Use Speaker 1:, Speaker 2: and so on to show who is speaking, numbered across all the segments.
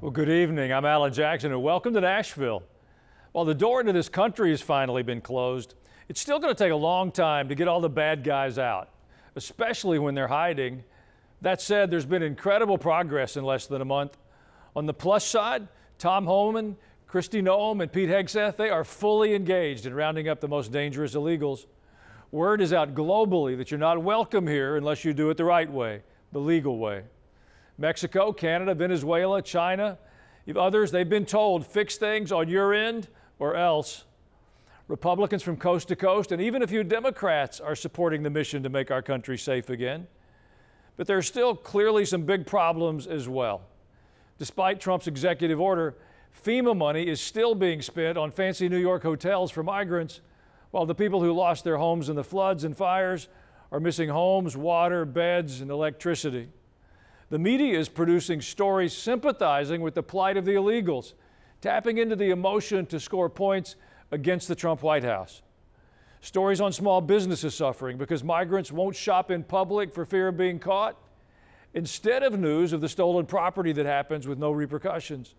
Speaker 1: Well, good evening. I'm Alan Jackson, and welcome to Nashville. While the door into this country has finally been closed, it's still going to take a long time to get all the bad guys out, especially when they're hiding. That said, there's been incredible progress in less than a month. On the plus side, Tom Homan, Kristi Noem, and Pete Hegseth, they are fully engaged in rounding up the most dangerous illegals. Word is out globally that you're not welcome here unless you do it the right way, the legal way. Mexico, Canada, Venezuela, China, others, they've been told, fix things on your end or else. Republicans from coast to coast and even a few Democrats are supporting the mission to make our country safe again. But there are still clearly some big problems as well. Despite Trump's executive order, FEMA money is still being spent on fancy New York hotels for migrants, while the people who lost their homes in the floods and fires are missing homes, water, beds, and electricity. The media is producing stories sympathizing with the plight of the illegals, tapping into the emotion to score points against the Trump White House. Stories on small businesses suffering because migrants won't shop in public for fear of being caught, instead of news of the stolen property that happens with no repercussions.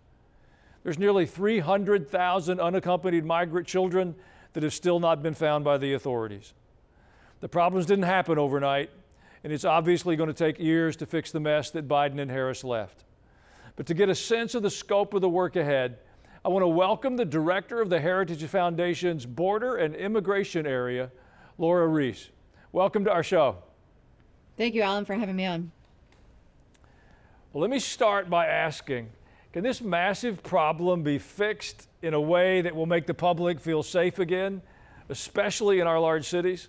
Speaker 1: There's nearly 300,000 unaccompanied migrant children that have still not been found by the authorities. The problems didn't happen overnight, and it's obviously going to take years to fix the mess that Biden and Harris left. But to get a sense of the scope of the work ahead, I want to welcome the director of the Heritage Foundation's Border and Immigration Area, Laura Reese. Welcome to our show.
Speaker 2: Thank you, Alan, for having me on.
Speaker 1: Well, let me start by asking, can this massive problem be fixed in a way that will make the public feel safe again, especially in our large cities?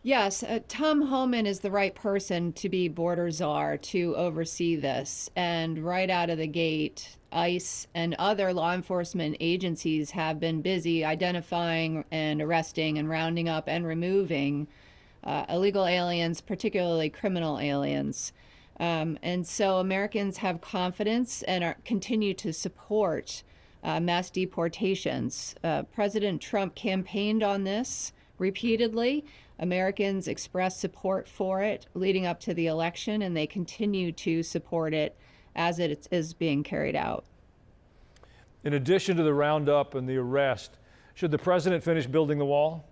Speaker 2: Yes, Tom Homan is the right person to be border czar to oversee this. And right out of the gate, ICE and other law enforcement agencies have been busy identifying and arresting and rounding up and removing illegal aliens, particularly criminal aliens. And so Americans have confidence and continue to support mass deportations. President Trump campaigned on this repeatedly. Americans expressed support for it leading up to the election, and they continue to support it as it is being carried out.
Speaker 1: In addition to the roundup and the arrest, should the president finish building the wall?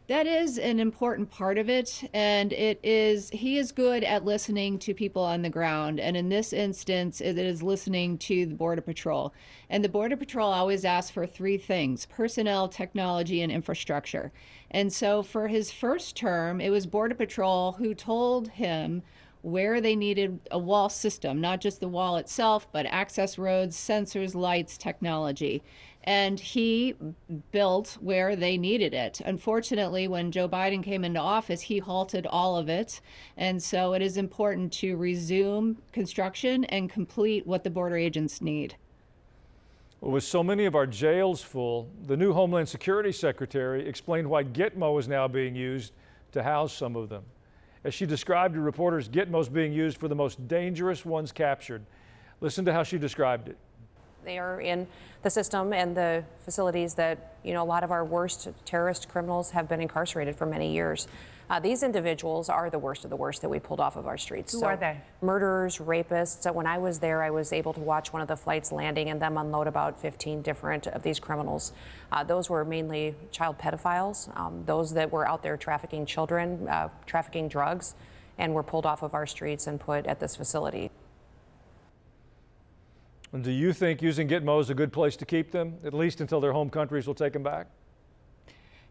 Speaker 2: That is an important part of it, and he is good at listening to people on the ground, and in this instance, it is listening to the Border Patrol. And the Border Patrol always asks for three things: personnel, technology, and infrastructure. And so for his first term, it was Border Patrol who told him where they needed a wall system, not just the wall itself, but access roads, sensors, lights, technology. And he built where they needed it. Unfortunately, when Joe Biden came into office, he halted all of it. And so it is important to resume construction and complete what the border agents need.
Speaker 1: Well, with so many of our jails full, the new Homeland Security Secretary explained why Gitmo is now being used to house some of them. As she described to reporters, Gitmo is being used for the most dangerous ones captured. Listen to how she described it.
Speaker 3: They are in the system and the facilities that, a lot of our worst terrorist criminals have been incarcerated for many years. These individuals are the worst of the worst that we pulled off of our streets.
Speaker 4: Who are they?
Speaker 3: Murderers, rapists. So when I was there, I was able to watch one of the flights landing and them unload about 15 different of these criminals. Those were mainly child pedophiles, those that were out there trafficking children, trafficking drugs, and were pulled off of our streets and put at this facility.
Speaker 1: And do you think using Gitmo is a good place to keep them, at least until their home countries will take them back?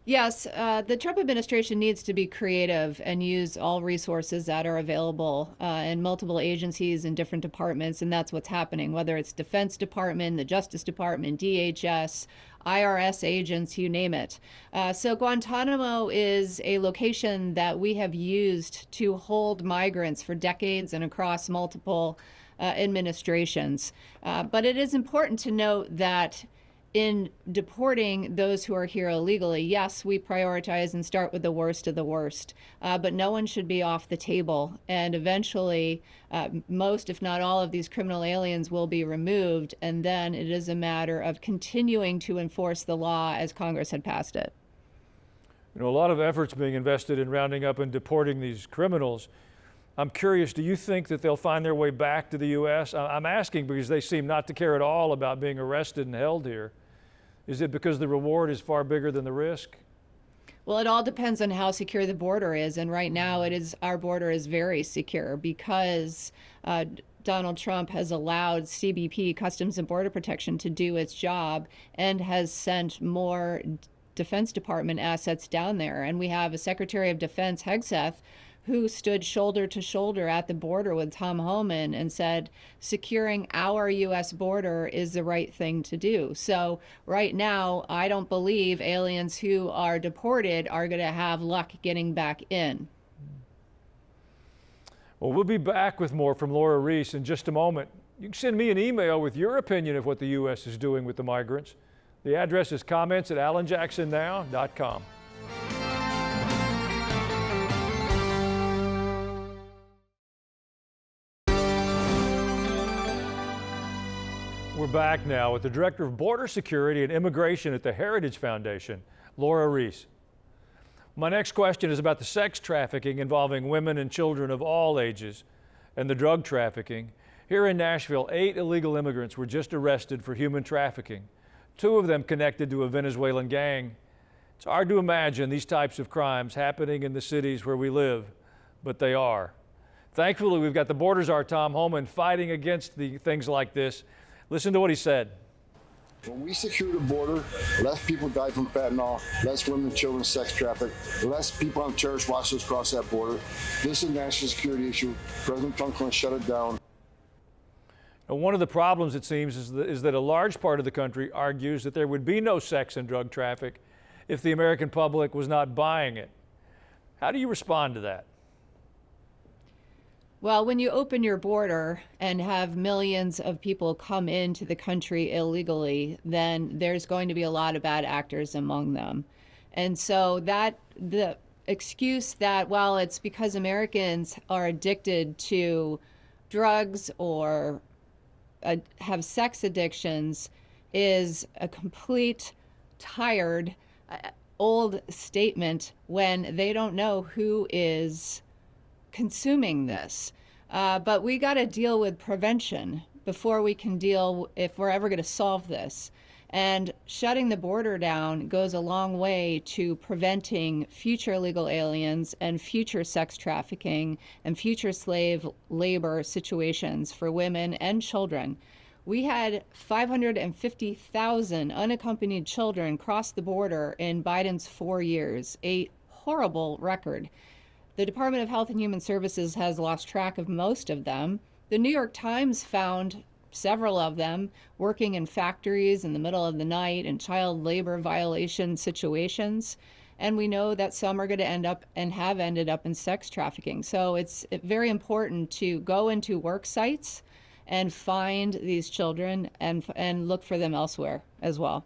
Speaker 2: Yes, the Trump administration needs to be creative and use all resources that are available in multiple agencies and different departments, and that's what's happening, whether it's Defense Department, the Justice Department, DHS, IRS agents, you name it. So Guantanamo is a location that we have used to hold migrants for decades and across multiple administrations. But it is important to note that in deporting those who are here illegally, yes, we prioritize and start with the worst of the worst, but no one should be off the table. And eventually, most, if not all, of these criminal aliens will be removed, and then it is a matter of continuing to enforce the law as Congress had passed it.
Speaker 1: You know, a lot of efforts being invested in rounding up and deporting these criminals. I'm curious, do you think that they'll find their way back to the U.S.? I'm asking because they seem not to care at all about being arrested and held here. Is it because the reward is far bigger than the risk?
Speaker 2: Well, it all depends on how secure the border is. And right now, our border is very secure because Donald Trump has allowed CBP, Customs and Border Protection, to do its job and has sent more Defense Department assets down there. And we have a Secretary of Defense, Hegseth, who stood shoulder to shoulder at the border with Tom Homan and said, securing our U.S. border is the right thing to do. So right now, I don't believe aliens who are deported are going to have luck getting back in.
Speaker 1: Well, we'll be back with more from Laura Reese in just a moment. You can send me an email with your opinion of what the U.S. is doing with the migrants. The address is comments@alanjacksonnow.com. We're back now with the Director of Border Security and Immigration at the Heritage Foundation, Laura Reese. My next question is about the sex trafficking involving women and children of all ages and the drug trafficking. Here in Nashville, 8 illegal immigrants were just arrested for human trafficking, 2 of them connected to a Venezuelan gang. It's hard to imagine these types of crimes happening in the cities where we live, but they are. Thankfully, we've got the border czar, Tom Homan, fighting against things like this. Listen to what he said.
Speaker 4: When we secure the border, less people die from fentanyl, less women and children sex trafficked, less people on terrorist watch lists cross that border. This is a national security issue. President Trump can shut it down.
Speaker 1: Now, one of the problems, it seems, is that a large part of the country argues that there would be no sex and drug traffic if the American public was not buying it. How do you respond to that?
Speaker 2: Well, when you open your border and have millions of people come into the country illegally, then there's going to be a lot of bad actors among them. And so the excuse that, well, it's because Americans are addicted to drugs or have sex addictions is a complete, tired, old statement when they don't know who is consuming this. But we got to deal with prevention before we can deal, if we're ever going to solve this. And shutting the border down goes a long way to preventing future illegal aliens and future sex trafficking and future slave labor situations for women and children. We had 550,000 unaccompanied children cross the border in Biden's 4 years, a horrible record. The Department of Health and Human Services has lost track of most of them. The New York Times found several of them working in factories in the middle of the night in child labor violation situations. And we know that some are going to end up and have ended up in sex trafficking. So it's very important to go into work sites and find these children and look for them elsewhere as well.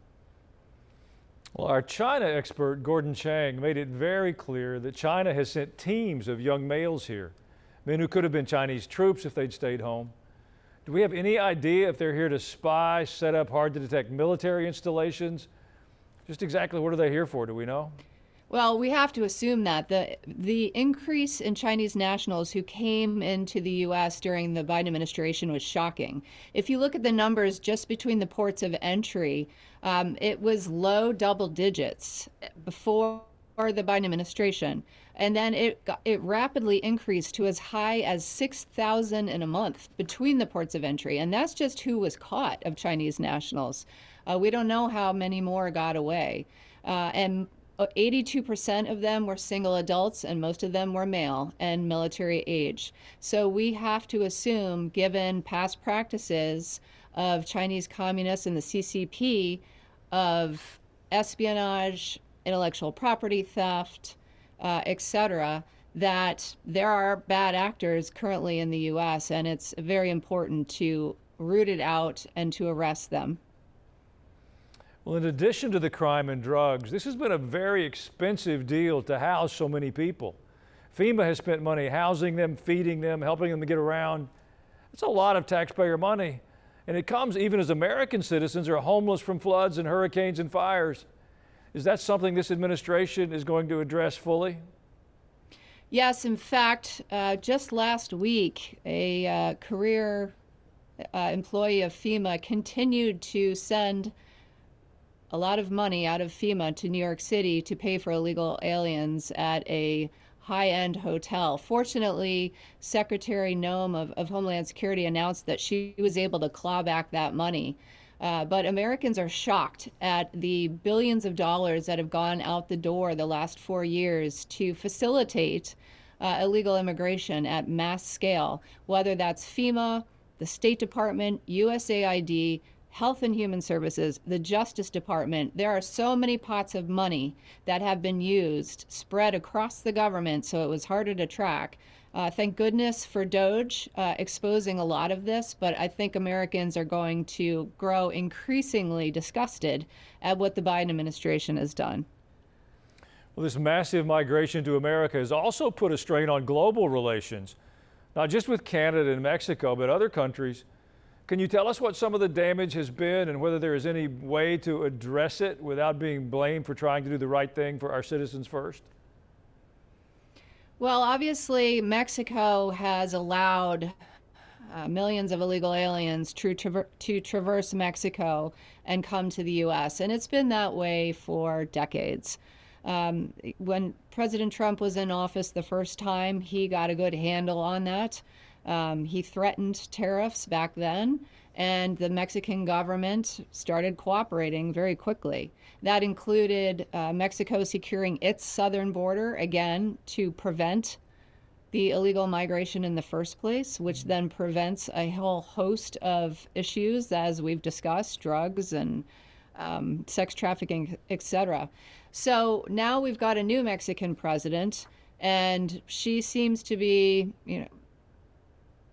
Speaker 1: Well, our China expert, Gordon Chang, made it very clear that China has sent teams of young males here, men who could have been Chinese troops if they'd stayed home. Do we have any idea if they're here to spy, set up hard-to-detect military installations? Just exactly what are they here for, do we know?
Speaker 2: Well, we have to assume that the increase in Chinese nationals who came into the U.S. during the Biden administration was shocking. If you look at the numbers just between the ports of entry, it was low double digits before the Biden administration. And then it rapidly increased to as high as 6,000 in a month between the ports of entry. And that's just who was caught of Chinese nationals. We don't know how many more got away. And 82% of them were single adults, and most of them were male and military age. So we have to assume, given past practices of Chinese communists and the CCP, of espionage, intellectual property theft, etc., that there are bad actors currently in the U.S., and it's very important to root it out and to arrest them.
Speaker 1: Well, in addition to the crime and drugs, this has been a very expensive deal to house so many people. FEMA has spent money housing them, feeding them, helping them to get around. It's a lot of taxpayer money. And it comes even as American citizens are homeless from floods and hurricanes and fires. Is that something this administration is going to address fully?
Speaker 2: Yes, in fact, just last week, a career employee of FEMA continued to send a lot of money out of FEMA to New York City to pay for illegal aliens at a high-end hotel. Fortunately, Secretary Noem of Homeland Security announced that she was able to claw back that money. But Americans are shocked at the billions of dollars that have gone out the door the last 4 years to facilitate illegal immigration at mass scale, whether that's FEMA, the State Department, USAID, Health and Human Services, the Justice Department. There are so many pots of money that have been used, spread across the government, so it was harder to track. Thank goodness for DOGE exposing a lot of this, but I think Americans are going to grow increasingly disgusted at what the Biden administration has done.
Speaker 1: Well, this massive migration to America has also put a strain on global relations, not just with Canada and Mexico, but other countries. Can you tell us what some of the damage has been and whether there is any way to address it without being blamed for trying to do the right thing for our citizens first?
Speaker 2: Well, obviously, Mexico has allowed millions of illegal aliens to traverse Mexico and come to the U.S., and it's been that way for decades. When President Trump was in office the first time, he got a good handle on that. He threatened tariffs back then, and the Mexican government started cooperating very quickly. That included Mexico securing its southern border, again, to prevent the illegal migration in the first place, which then prevents a whole host of issues, as we've discussed, drugs and sex trafficking, etc. So now we've got a new Mexican president, and she seems to be,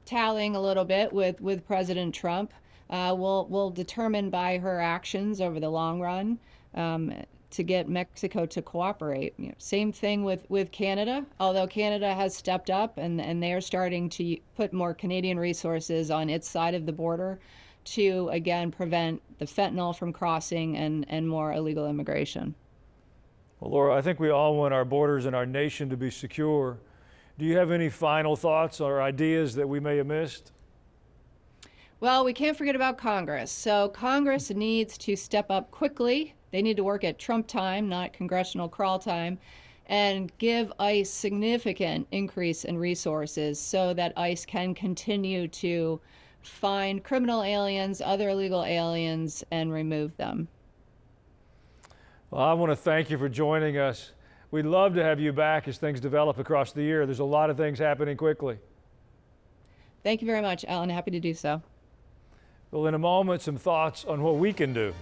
Speaker 2: tallying a little bit with President Trump. We'll determine by her actions over the long run to get Mexico to cooperate. Same thing with Canada, although Canada has stepped up and they're starting to put more Canadian resources on its side of the border to, again, prevent the fentanyl from crossing and more illegal immigration.
Speaker 1: Well, Laura, I think we all want our borders and our nation to be secure. Do you have any final thoughts or ideas that we may have missed?
Speaker 2: Well, we can't forget about Congress. So Congress needs to step up quickly. They need to work at Trump time, not congressional crawl time, and give ICE significant increase in resources so that ICE can continue to find criminal aliens, other illegal aliens, and remove them.
Speaker 1: Well, I want to thank you for joining us. We'd love to have you back as things develop across the year. There's a lot of things happening quickly.
Speaker 2: Thank you very much, Alan. Happy to do so.
Speaker 1: Well, in a moment, some thoughts on what we can do.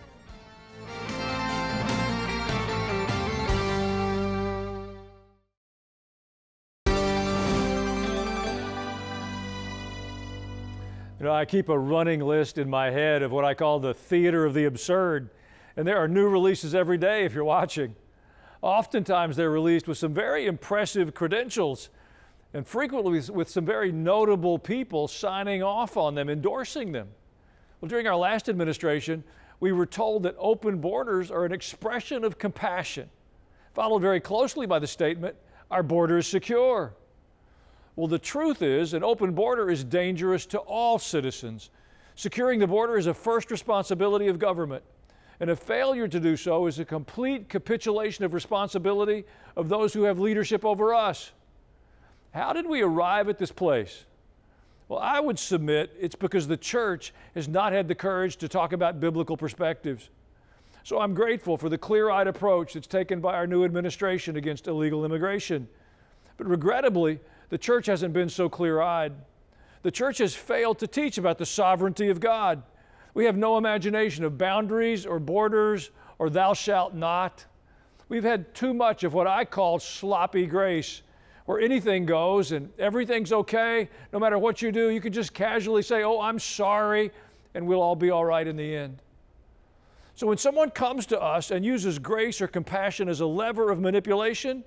Speaker 1: I keep a running list in my head of what I call the theater of the absurd. And there are new releases every day if you're watching. Oftentimes they're released with some very impressive credentials and frequently with some very notable people signing off on them, endorsing them. Well, during our last administration, we were told that open borders are an expression of compassion, followed very closely by the statement, our border is secure. Well, the truth is an open border is dangerous to all citizens. Securing the border is a first responsibility of government. And a failure to do so is a complete capitulation of responsibility of those who have leadership over us. How did we arrive at this place? Well, I would submit it's because the church has not had the courage to talk about biblical perspectives. So I'm grateful for the clear-eyed approach that's taken by our new administration against illegal immigration. But regrettably, the church hasn't been so clear-eyed. The church has failed to teach about the sovereignty of God. We have no imagination of boundaries or borders or thou shalt not. We've had too much of what I call sloppy grace, where anything goes and everything's okay. No matter what you do, you can just casually say, oh, I'm sorry, and we'll all be all right in the end. So when someone comes to us and uses grace or compassion as a lever of manipulation,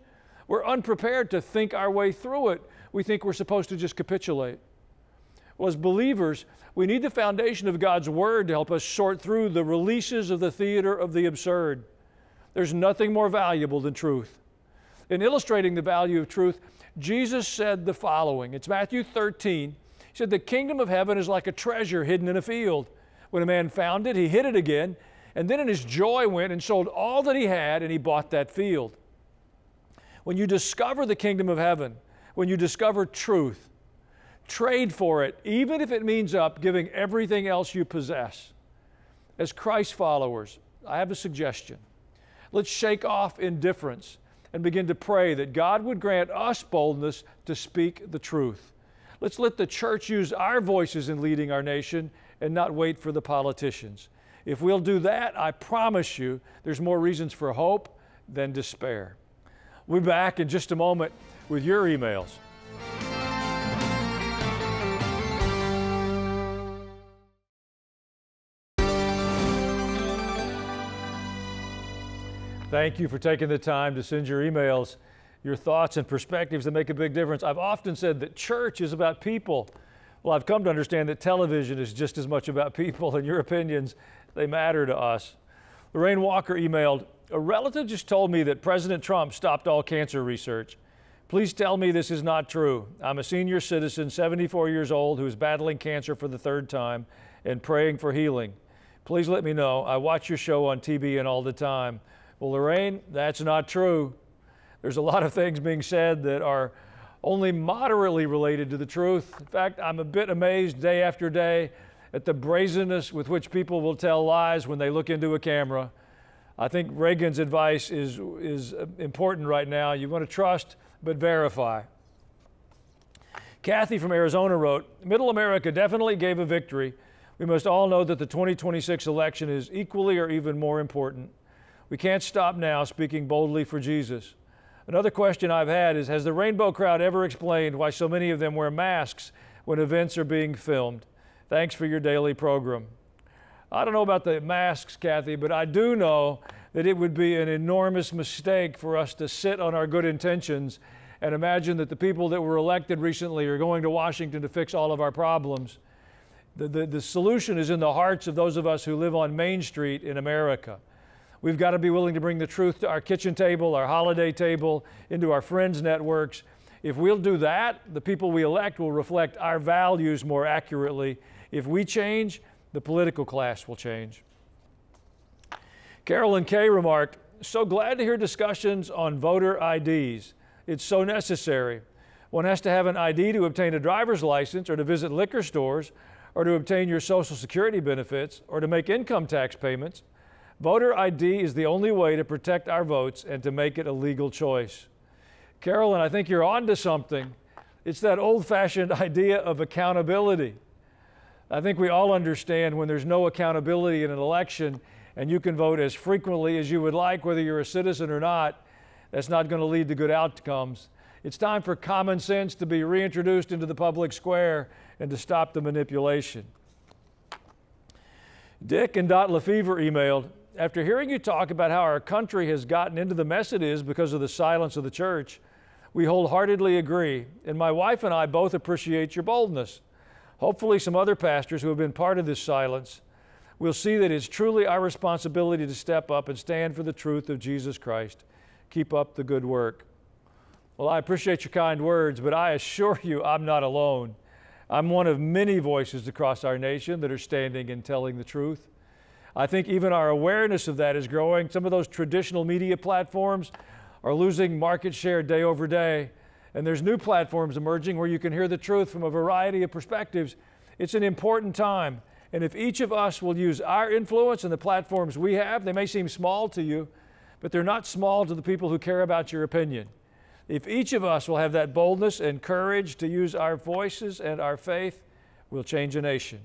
Speaker 1: we're unprepared to think our way through it. We think we're supposed to just capitulate. Well, as believers, we need the foundation of God's Word to help us sort through the releases of the theater of the absurd. There's nothing more valuable than truth. In illustrating the value of truth, Jesus said the following. It's Matthew 13. He said, "The kingdom of heaven is like a treasure hidden in a field. When a man found it, he hid it again, and then in his joy went and sold all that he had, and he bought that field." When you discover the kingdom of heaven, when you discover truth, trade for it, even if it means up giving everything else you possess. As Christ followers, I have a suggestion. Let's shake off indifference and begin to pray that God would grant us boldness to speak the truth. Let's let the church use our voices in leading our nation and not wait for the politicians. If we'll do that, I promise you there's more reasons for hope than despair. We'll be back in just a moment with your emails. Thank you for taking the time to send your emails, your thoughts and perspectives that make a big difference. I've often said that church is about people. Well, I've come to understand that television is just as much about people, and your opinions, they matter to us. Lorraine Walker emailed, "A relative just told me that President Trump stopped all cancer research. Please tell me this is not true. I'm a senior citizen, 74 years old, who is battling cancer for the third time and praying for healing. Please let me know. I watch your show on TBN all the time." Well, Lorraine, that's not true. There's a lot of things being said that are only moderately related to the truth. In fact, I'm a bit amazed day after day at the brazenness with which people will tell lies when they look into a camera. I think Reagan's advice is important right now. You want to trust, but verify. Kathy from Arizona wrote, "Middle America definitely gave a victory. We must all know that the 2026 election is equally or even more important. We can't stop now speaking boldly for Jesus." Another question I've had is, has the Rainbow Crowd ever explained why so many of them wear masks when events are being filmed? Thanks for your daily program. I don't know about the masks, Kathy, but I do know that it would be an enormous mistake for us to sit on our good intentions and imagine that the people that were elected recently are going to Washington to fix all of our problems. The solution is in the hearts of those of us who live on Main Street in America. We've got to be willing to bring the truth to our kitchen table, our holiday table, into our friends' networks. If we'll do that, the people we elect will reflect our values more accurately. If we change, the political class will change. Carolyn Kay remarked, "So glad to hear discussions on voter IDs. It's so necessary. One has to have an ID to obtain a driver's license or to visit liquor stores or to obtain your Social Security benefits or to make income tax payments. Voter ID is the only way to protect our votes and to make it a legal choice." Carolyn, I think you're on to something. It's that old-fashioned idea of accountability. I think we all understand when there's no accountability in an election and you can vote as frequently as you would like, whether you're a citizen or not, that's not going to lead to good outcomes. It's time for common sense to be reintroduced into the public square and to stop the manipulation. Dick and Dot Lefevre emailed, "After hearing you talk about how our country has gotten into the mess it is because of the silence of the church, we wholeheartedly agree, and my wife and I both appreciate your boldness. Hopefully some other pastors who have been part of this silence will see that it's truly our responsibility to step up and stand for the truth of Jesus Christ. Keep up the good work." Well, I appreciate your kind words, but I assure you I'm not alone. I'm one of many voices across our nation that are standing and telling the truth. I think even our awareness of that is growing. Some of those traditional media platforms are losing market share day over day, and there's new platforms emerging where you can hear the truth from a variety of perspectives. It's an important time, and if each of us will use our influence and the platforms we have, they may seem small to you, but they're not small to the people who care about your opinion. If each of us will have that boldness and courage to use our voices and our faith, we'll change a nation.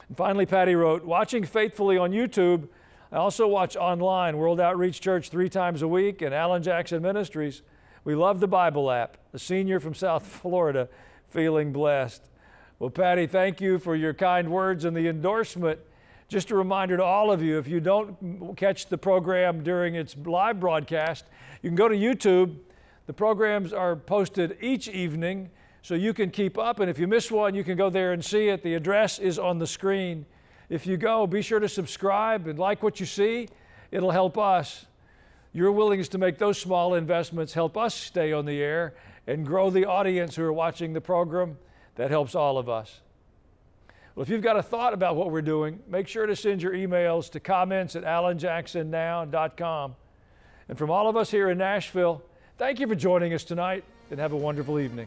Speaker 1: And finally, Patty wrote, "Watching faithfully on YouTube, I also watch online World Outreach Church 3 times a week and Alan Jackson Ministries. We love the Bible app. A senior from South Florida, feeling blessed." Well, Patty, thank you for your kind words and the endorsement. Just a reminder to all of you, if you don't catch the program during its live broadcast, you can go to YouTube. The programs are posted each evening, so you can keep up, and if you miss one, you can go there and see it. The address is on the screen. If you go, be sure to subscribe and like what you see. It'll help us. Your willingness to make those small investments help us stay on the air and grow the audience who are watching the program. That helps all of us. Well, if you've got a thought about what we're doing, make sure to send your emails to comments@alanjacksonnow.com. And from all of us here in Nashville, thank you for joining us tonight, and have a wonderful evening.